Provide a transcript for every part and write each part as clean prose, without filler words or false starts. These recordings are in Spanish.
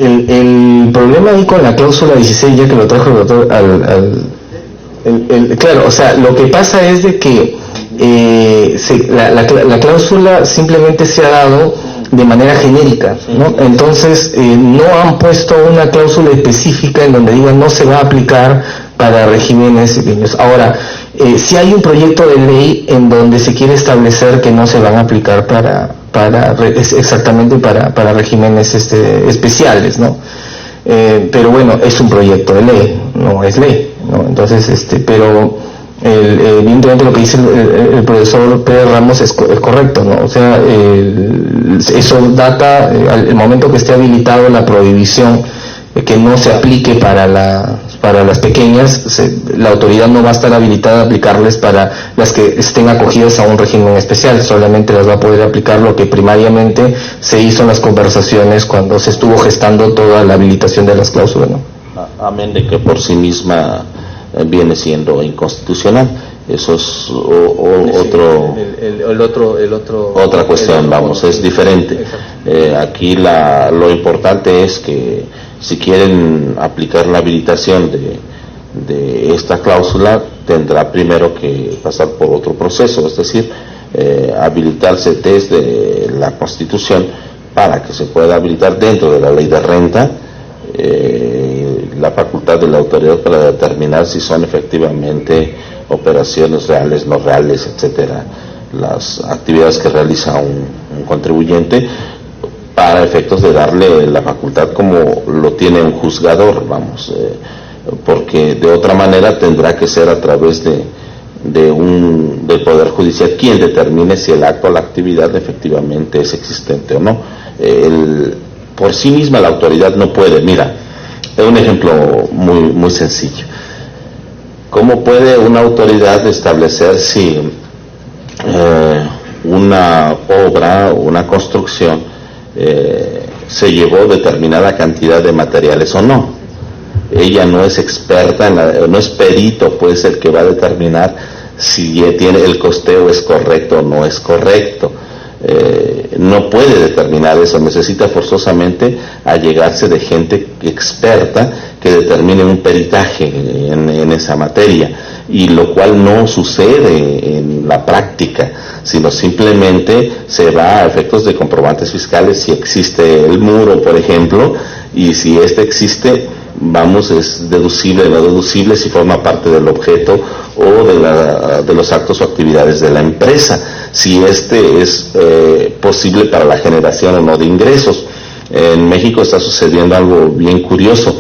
El problema ahí con la cláusula 16, ya que lo trajo el doctor claro, o sea, lo que pasa es de que la cláusula simplemente se ha dado de manera genérica, ¿no? Entonces no han puesto una cláusula específica en donde digan no se va a aplicar para regímenes pequeños. Ahora, si hay un proyecto de ley en donde se quiere establecer que no se van a aplicar exactamente para regímenes especiales, ¿no? Pero bueno, es un proyecto de ley, no es ley, ¿no? Entonces, pero evidentemente lo que dice el profesor Pérez Ramos es correcto, ¿no? O sea, eso data al momento que esté habilitado la prohibición que no se aplique para las pequeñas, la autoridad no va a estar habilitada a aplicarles para las que estén acogidas a un régimen especial, solamente las va a poder aplicar lo que primariamente se hizo en las conversaciones cuando se estuvo gestando toda la habilitación de las cláusulas, ¿no? Amén de que por sí misma viene siendo inconstitucional. Eso es otra cuestión, vamos, es diferente. Aquí lo importante es que si quieren aplicar la habilitación de esta cláusula, tendrá primero que pasar por otro proceso, es decir, habilitarse desde la Constitución para que se pueda habilitar dentro de la ley de renta la facultad de la autoridad para determinar si son efectivamente operaciones reales, no reales, etcétera, las actividades que realiza un contribuyente, para efectos de darle la facultad como lo tiene un juzgador, vamos, porque de otra manera tendrá que ser a través del Poder Judicial quien determine si el acto o la actividad efectivamente es existente o no. Por sí misma la autoridad no puede. Mira, un ejemplo muy sencillo. ¿Cómo puede una autoridad establecer si una obra, una construcción se llevó determinada cantidad de materiales o no? Ella no es experta, no es perito, pues, el que va a determinar si el costeo es correcto o no es correcto. No puede determinar eso, necesita forzosamente allegarse de gente experta que determine un peritaje en esa materia, y lo cual no sucede en la práctica, sino simplemente se va a efectos de comprobantes fiscales si existe el muro, por ejemplo, y si existe, vamos, es deducible o no deducible, si forma parte del objeto o de los actos o actividades de la empresa, si es posible para la generación o no de ingresos. En México está sucediendo algo bien curioso,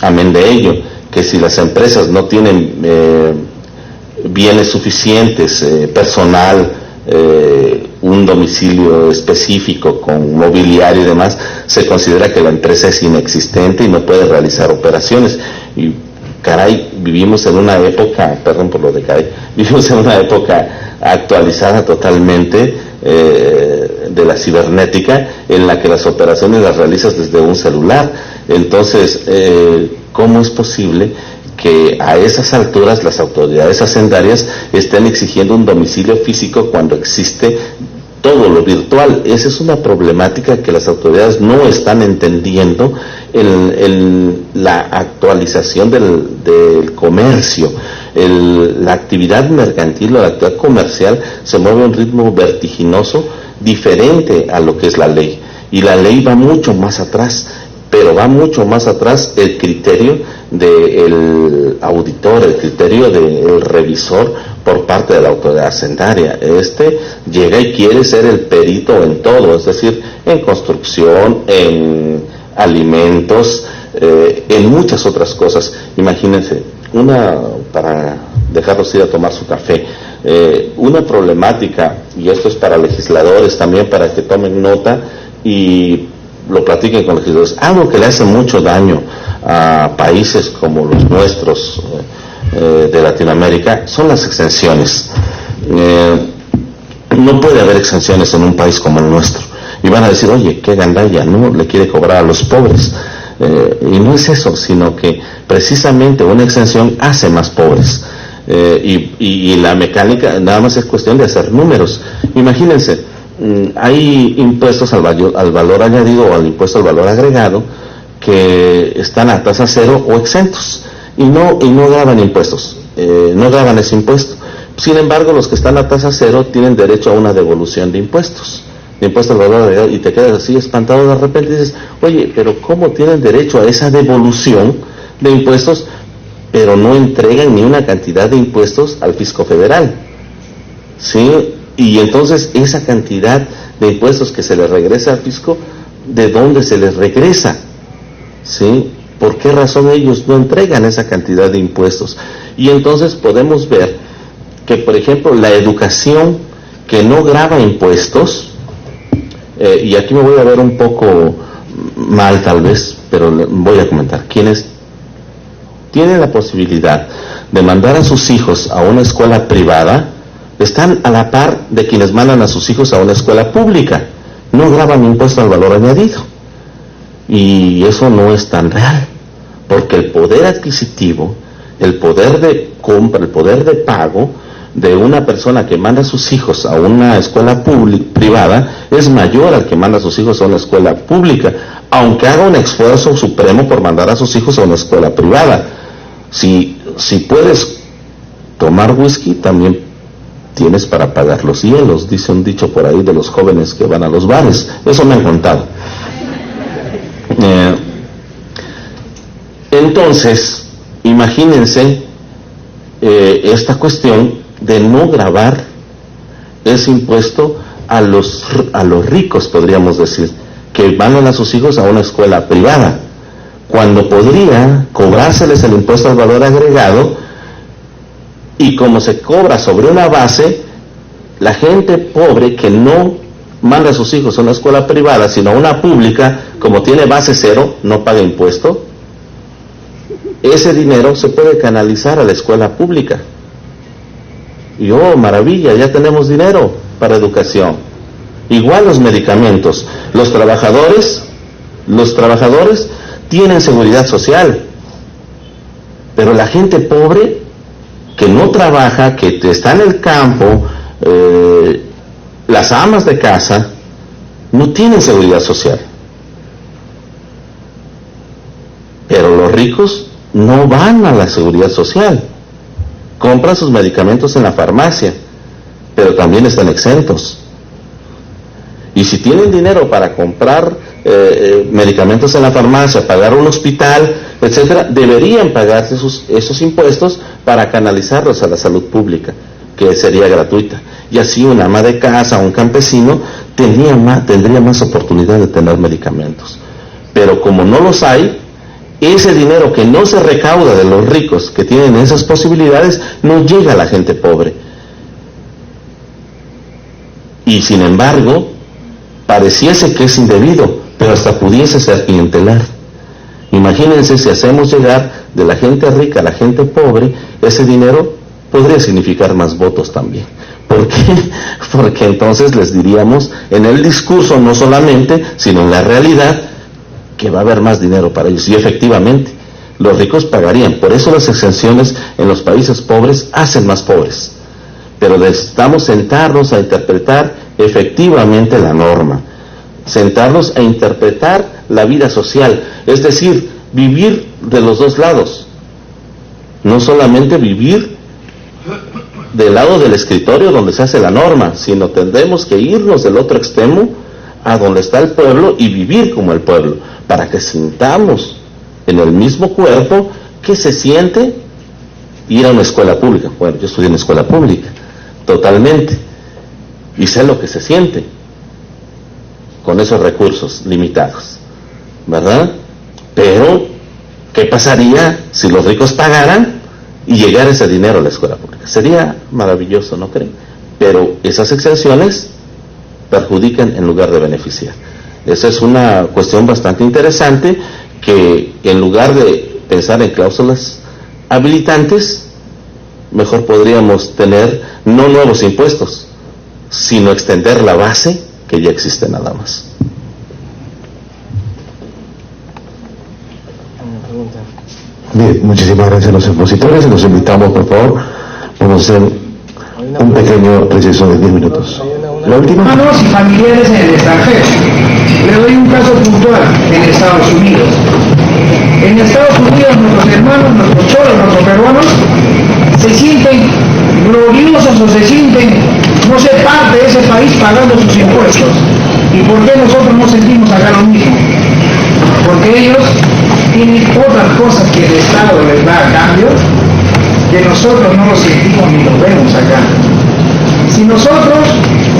amén de ello, que si las empresas no tienen bienes suficientes, personal, un domicilio específico con mobiliario y demás, se considera que la empresa es inexistente y no puede realizar operaciones. Y caray, vivimos en una época, perdón por lo de caray, vivimos en una época actualizada totalmente de la cibernética, en la que las operaciones las realizas desde un celular. Entonces, ¿cómo es posible que a esas alturas las autoridades hacendarias estén exigiendo un domicilio físico cuando existe todo lo virtual? Esa es una problemática que las autoridades no están entendiendo en la actualización del comercio. La actividad mercantil o la actividad comercial se mueve a un ritmo vertiginoso, diferente a lo que es la ley, y la ley va mucho más atrás, pero va mucho más atrás el criterio del auditor, el criterio del revisor por parte de la autoridad hacendaria. Llega y quiere ser el perito en todo, es decir, en construcción, en alimentos, en muchas otras cosas. Imagínense, para dejarlos ir a tomar su café, una problemática, y esto es para legisladores también, para que tomen nota y lo platiquen con legisladores, algo que le hace mucho daño a países como los nuestros de Latinoamérica, son las exenciones. No puede haber exenciones en un país como el nuestro. Y van a decir, oye, qué gandalla, ¿no? Le quiere cobrar a los pobres. Y no es eso, sino que precisamente una exención hace más pobres. Y la mecánica nada más es cuestión de hacer números. Imagínense, hay impuestos al valor añadido o al impuesto al valor agregado que están a tasa cero o exentos y no graban impuestos, no graban ese impuesto. Sin embargo, los que están a tasa cero tienen derecho a una devolución de impuestos, de impuestos al valor agregado, y te quedas así espantado de repente y dices, oye, pero ¿cómo tienen derecho a esa devolución de impuestos, pero no entregan ni una cantidad de impuestos al fisco federal? ¿Sí? Y entonces esa cantidad de impuestos que se les regresa al fisco, ¿de dónde se les regresa? ¿Sí? ¿Por qué razón ellos no entregan esa cantidad de impuestos? Y entonces podemos ver que, por ejemplo, la educación que no grava impuestos, y aquí me voy a ver un poco mal tal vez, pero voy a comentar, quienes tienen la posibilidad de mandar a sus hijos a una escuela privada, están a la par de quienes mandan a sus hijos a una escuela pública, no graban impuesto al valor añadido, y eso no es tan real, porque el poder adquisitivo, el poder de compra, el poder de pago de una persona que manda a sus hijos a una escuela privada es mayor al que manda a sus hijos a una escuela pública, aunque haga un esfuerzo supremo por mandar a sus hijos a una escuela privada. Si puedes tomar whisky, también tienes para pagar los hielos, dice un dicho por ahí de los jóvenes que van a los bares. Eso me han contado. Entonces, imagínense esta cuestión de no gravar ese impuesto a los ricos, podríamos decir, que mandan a sus hijos a una escuela privada, cuando podría cobrárseles el impuesto al valor agregado, y como se cobra sobre una base, la gente pobre que no manda a sus hijos a una escuela privada, sino a una pública, como tiene base cero, no paga impuesto, ese dinero se puede canalizar a la escuela pública. Y oh, maravilla, ya tenemos dinero para educación. Igual los medicamentos. Los trabajadores tienen seguridad social, pero la gente pobre que no trabaja, que está en el campo, las amas de casa, no tienen seguridad social. Pero los ricos no van a la seguridad social, compran sus medicamentos en la farmacia, pero también están exentos. Y si tienen dinero para comprar medicamentos en la farmacia, pagar un hospital, etcétera, deberían pagarse esos impuestos para canalizarlos a la salud pública, que sería gratuita. Y así una ama de casa, un campesino, tendría más oportunidad de tener medicamentos. Pero como no los hay, ese dinero que no se recauda de los ricos que tienen esas posibilidades no llega a la gente pobre. Y sin embargo, pareciese que es indebido, pero hasta pudiese ser clientelar. Imagínense si hacemos llegar de la gente rica a la gente pobre, ese dinero podría significar más votos también. ¿Por qué? Porque entonces les diríamos en el discurso no solamente, sino en la realidad, que va a haber más dinero para ellos. Y efectivamente, los ricos pagarían. Por eso las exenciones en los países pobres hacen más pobres. Pero necesitamos sentarnos a interpretar efectivamente la norma, sentarnos a interpretar la vida social, es decir, vivir de los dos lados, no solamente vivir del lado del escritorio donde se hace la norma, sino tendremos que irnos del otro extremo a donde está el pueblo y vivir como el pueblo, para que sintamos en el mismo cuerpo que se siente ir a una escuela pública. Bueno, yo estudié en escuela pública, totalmente, y sé lo que se siente con esos recursos limitados, ¿verdad? Pero, ¿qué pasaría si los ricos pagaran y llegara ese dinero a la escuela pública? Sería maravilloso, ¿no creen? Pero esas exenciones perjudican en lugar de beneficiar. Esa es una cuestión bastante interesante, que en lugar de pensar en cláusulas habilitantes, mejor podríamos tener no nuevos impuestos, sino extender la base que ya existe nada más. Bien, muchísimas gracias a los expositores. Los invitamos, por favor, vamos a hacer un pequeño receso de 10 minutos. La última. Hermanos y familiares en el extranjero. Le doy un caso puntual en Estados Unidos. hermanos, nuestros cholos, nuestros peruanos, se sienten gloriosos o se sienten, no sé, parte de ese país pagando sus impuestos. ¿Y por qué nosotros no sentimos acá lo mismo? Porque ellos tienen otras cosas que el Estado les da a cambio, que nosotros no lo sentimos ni lo vemos acá. Si nosotros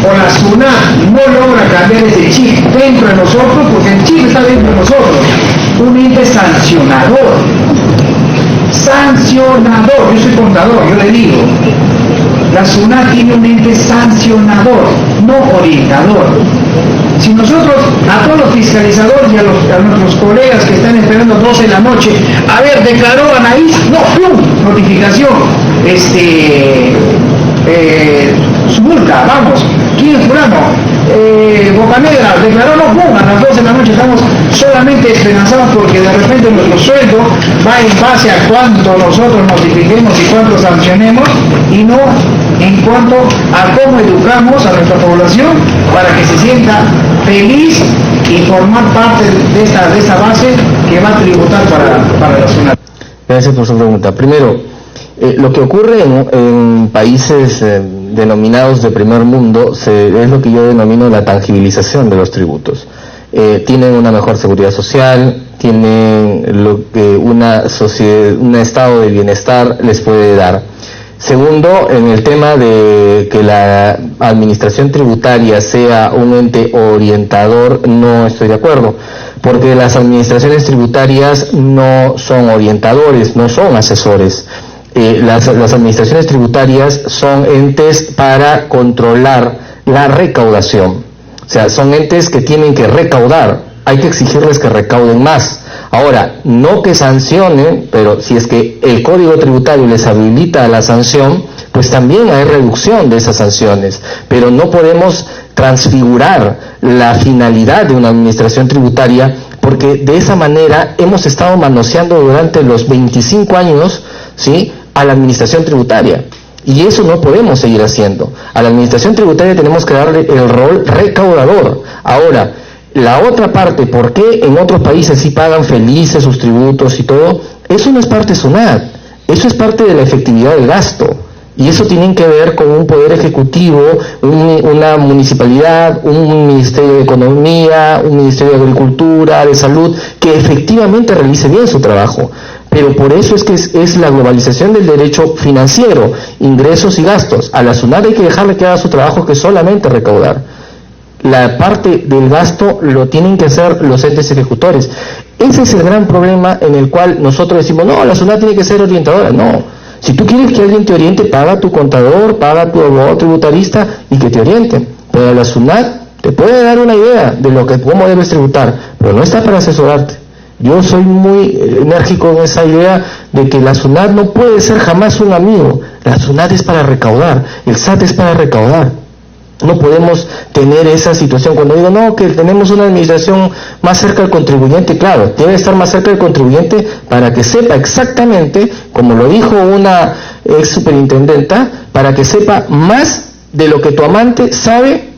o la SUNAT no logra cambiar ese chip dentro de nosotros, porque el chip está dentro de nosotros, un ente sancionador, yo soy contador, yo le digo, la SUNAT tiene un ente sancionador, no orientador. Si nosotros, a todos los fiscalizadores y a nuestros colegas que están esperando 12 de la noche, a ver, declaró Anaís, no, ¡pum!, notificación, su multa, vamos, ¿quién es fulano? Bocanegra, declaró, no, ¡pum!, a las 12 de la noche estamos solamente esperanzados porque de repente nuestro sueldo va en base a cuánto nosotros notifiquemos y cuánto sancionemos, y no en cuanto a cómo educamos a nuestra población para que se sienta feliz y formar parte de esta base que va a tributar para la zona. Gracias por su pregunta. Primero, lo que ocurre en países denominados de primer mundo es lo que yo denomino la tangibilización de los tributos. Tienen una mejor seguridad social, tienen lo que un estado de bienestar les puede dar. Segundo, en el tema de que la administración tributaria sea un ente orientador, no estoy de acuerdo, porque las administraciones tributarias no son orientadores, no son asesores. Las administraciones tributarias son entes para controlar la recaudación, o sea, son entes que tienen que recaudar, hay que exigirles que recauden más. Ahora, no que sancionen, pero si es que el Código Tributario les habilita la sanción, pues también hay reducción de esas sanciones, pero no podemos transfigurar la finalidad de una administración tributaria, porque de esa manera hemos estado manoseando durante los 25 años, ¿sí?, a la administración tributaria. Y eso no podemos seguir haciendo. A la administración tributaria tenemos que darle el rol recaudador. Ahora, la otra parte, ¿por qué en otros países sí pagan felices sus tributos y todo? Eso no es parte de SUNAT, eso es parte de la efectividad del gasto. Y eso tiene que ver con un poder ejecutivo, una municipalidad, un ministerio de Economía, un ministerio de Agricultura, de Salud, que efectivamente realice bien su trabajo. Pero por eso es que es la globalización del derecho financiero, ingresos y gastos. A la SUNAT hay que dejarle que haga su trabajo, que es solamente recaudar. La parte del gasto lo tienen que hacer los entes ejecutores. Ese es el gran problema en el cual nosotros decimos, no, la SUNAT tiene que ser orientadora. No, si tú quieres que alguien te oriente, paga a tu contador, paga a tu abogado tributarista y que te oriente. Pero la SUNAT te puede dar una idea de cómo debes tributar, pero no está para asesorarte. Yo soy muy enérgico en esa idea de que la SUNAT no puede ser jamás un amigo. La SUNAT es para recaudar, el SAT es para recaudar. No podemos tener esa situación. Cuando digo, no, que tenemos una administración más cerca del contribuyente, claro, debe estar más cerca del contribuyente para que sepa exactamente, como lo dijo una ex superintendenta, para que sepa más de lo que tu amante sabe,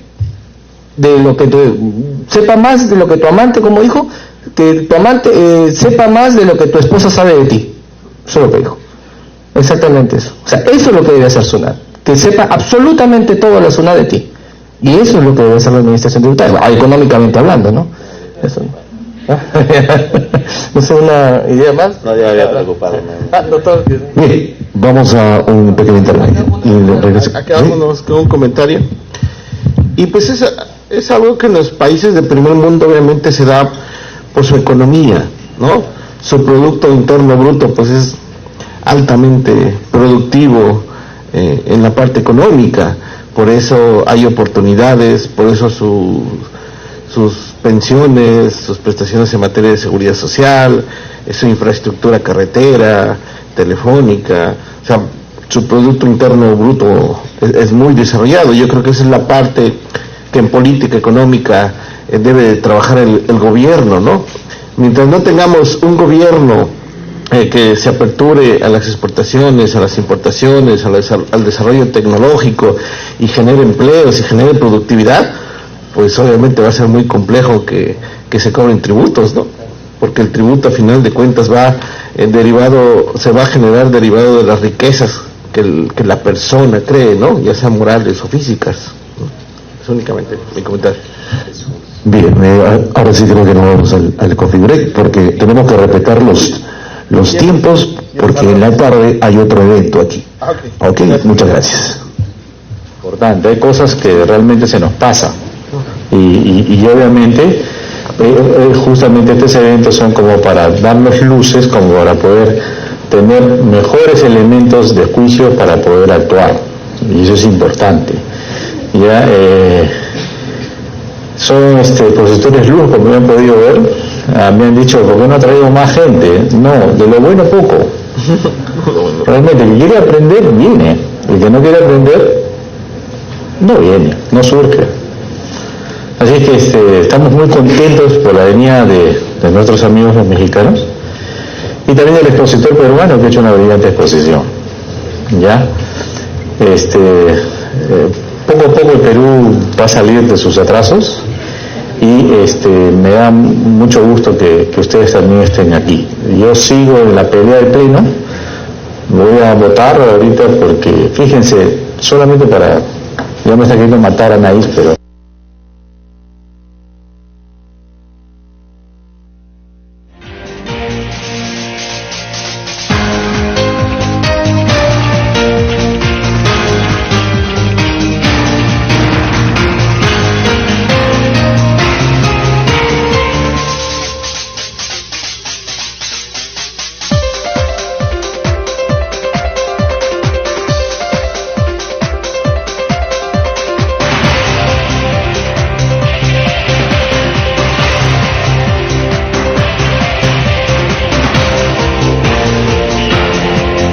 sepa más de lo que tu amante, como dijo, que tu amante sepa más de lo que tu esposa sabe de ti. Eso es lo que dijo. Exactamente eso. O sea, eso es lo que debe hacer SUNAT, que sepa absolutamente todo la SUNAT de ti. Y eso es lo que debe hacer la administración tributaria, económicamente hablando, ¿no? Eso. No sé, ¿una idea más? No, ya había preocupado. Doctor. Bien, vamos a un pequeño intermedio. Acabamos con un comentario. Y pues es algo que en los países del primer mundo obviamente se da por su economía, ¿no? Su Producto Interno Bruto pues es altamente productivo en la parte económica, por eso hay oportunidades, por eso sus pensiones, sus prestaciones en materia de seguridad social, su infraestructura carretera, telefónica, o sea, su Producto Interno Bruto es muy desarrollado. Yo creo que esa es la parte que en política económica debe de trabajar el gobierno, ¿no? Mientras no tengamos un gobierno que se aperture a las exportaciones, a las importaciones, al desarrollo tecnológico y genere empleos y genere productividad, pues obviamente va a ser muy complejo que se cobren tributos, ¿no? Porque el tributo a final de cuentas va el derivado se va a generar derivado de las riquezas que la persona cree, ¿no? Ya sean morales o físicas, ¿no? Es únicamente mi comentario. Bien, ahora sí creo que nos vamos al coffee break, porque tenemos que respetar los tiempos, porque en la tarde hay otro evento aquí. Ok, muchas gracias. Importante, hay cosas que realmente se nos pasan y obviamente justamente estos eventos son como para darnos luces, como para poder tener mejores elementos de juicio para poder actuar, y eso es importante. Ya son profesores luz, como me han podido ver, me han dicho, ¿por qué no ha traído más gente? No, de lo bueno poco. Realmente, el que quiere aprender, viene. El que no quiere aprender, no viene, no surge. Así que estamos muy contentos por la venida de nuestros amigos los mexicanos y también del expositor peruano que ha hecho una brillante exposición. ¿Ya? Poco a poco el Perú va a salir de sus atrasos y me da mucho gusto que ustedes también estén aquí. Yo sigo en la pelea del pleno, voy a votar ahorita porque, fíjense, solamente para, ya me está queriendo matar a Anaís, pero